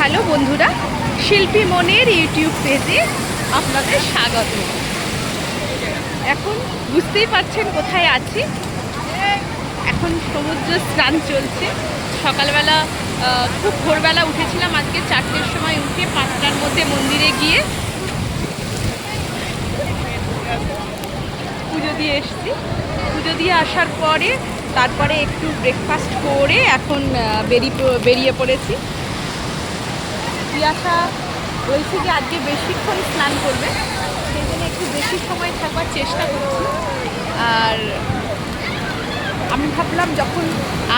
Hello বন্ধুরা, শিল্পী মনের ইউটিউব পেজে আপনাদের স্বাগত। এখন বুঝতেই পারছেন কোথায় আছি। এখন সমুদ্র স্নান চলছে। সকালবেলা খুব ভোরবেলা উঠেছিলাম, আজকে 4টের সময় উঠে 5টার মধ্যে মন্দিরে গিয়ে পুজো দিয়ে এসেছি। পুজো দিয়ে আসার পরে তারপরে একটু ব্রেকফাস্ট করে এখন বেরিয়ে পড়েছি। পিয়াসা বলছি যে আজকে বেশিক্ষণ স্নান করবে, সেই জন্য একটু বেশি সময় থাকবার চেষ্টা করছি। আর আমি ভাবলাম যখন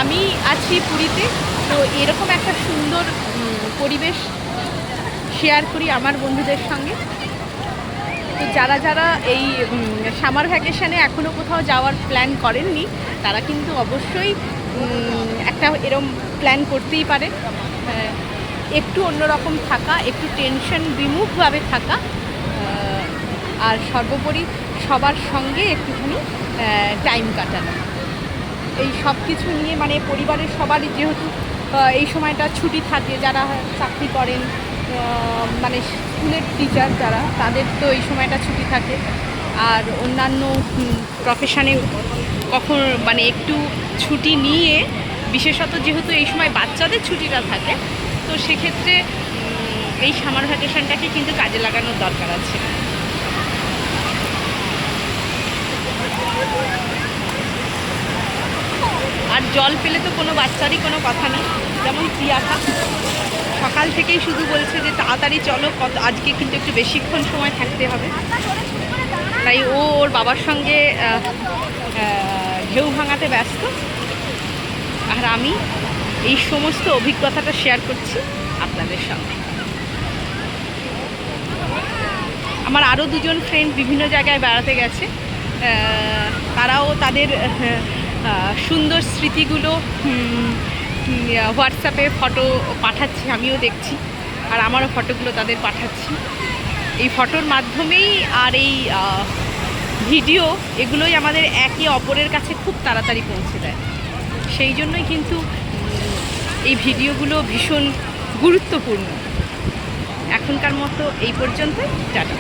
আমি আছি পুরীতে, তো এরকম একটা সুন্দর পরিবেশ শেয়ার করি আমার বন্ধুদের সঙ্গে। তো যারা যারা এই সামার ভ্যাকেশানে এখনও কোথাও যাওয়ার প্ল্যান করেননি, তারা কিন্তু অবশ্যই একটা এরম প্ল্যান করতেই পারে। একটু অন্যরকম থাকা, একটু টেনশন বিমুখভাবে থাকা, আর সর্বোপরি সবার সঙ্গে একটুখানি টাইম কাটানো, এই সব কিছু নিয়ে মানে পরিবারের সবারই যেহেতু এই সময়টা ছুটি থাকে, যারা চাকরি করেন মানে স্কুলের টিচার যারা, তাদের তো এই সময়টা ছুটি থাকে। আর অন্যান্য প্রফেশনে কখন মানে একটু ছুটি নিয়ে, বিশেষত যেহেতু এই সময় বাচ্চাদের ছুটিটা থাকে, তো সেক্ষেত্রে এই সামার ভ্যাকেশনটাকে কিন্তু কাজে লাগানোর দরকার আছে। আর জল পেলে তো কোনো বাচ্চারই কোনো কথা নেই। যেমন প্রিয়াকা সকাল থেকেই শুধু বলছে যে তাড়াতাড়ি চলো, আজকে কিন্তু একটু বেশিক্ষণ সময় থাকতে হবে। তাই ও ওর বাবার সঙ্গে ঢেউ ভাঙাতে ব্যস্ত, আর আমি এই সমস্ত অভিজ্ঞতাটা শেয়ার করছি আপনাদের সঙ্গে। আমার আরও দুজন ফ্রেন্ড বিভিন্ন জায়গায় বেড়াতে গেছে, তারাও তাদের সুন্দর স্মৃতিগুলো হোয়াটসঅ্যাপে ফটো পাঠাচ্ছে, আমিও দেখছি, আর আমারও ফটোগুলো তাদের পাঠাচ্ছি। এই ফটোর মাধ্যমেই আর এই ভিডিও, এগুলোই আমাদের একে অপরের কাছে খুব তাড়াতাড়ি পৌঁছে দেয়। সেই জন্যই কিন্তু এই ভিডিওগুলো ভীষণ গুরুত্বপূর্ণ। এখনকার মতো এই পর্যন্তই, টাটা।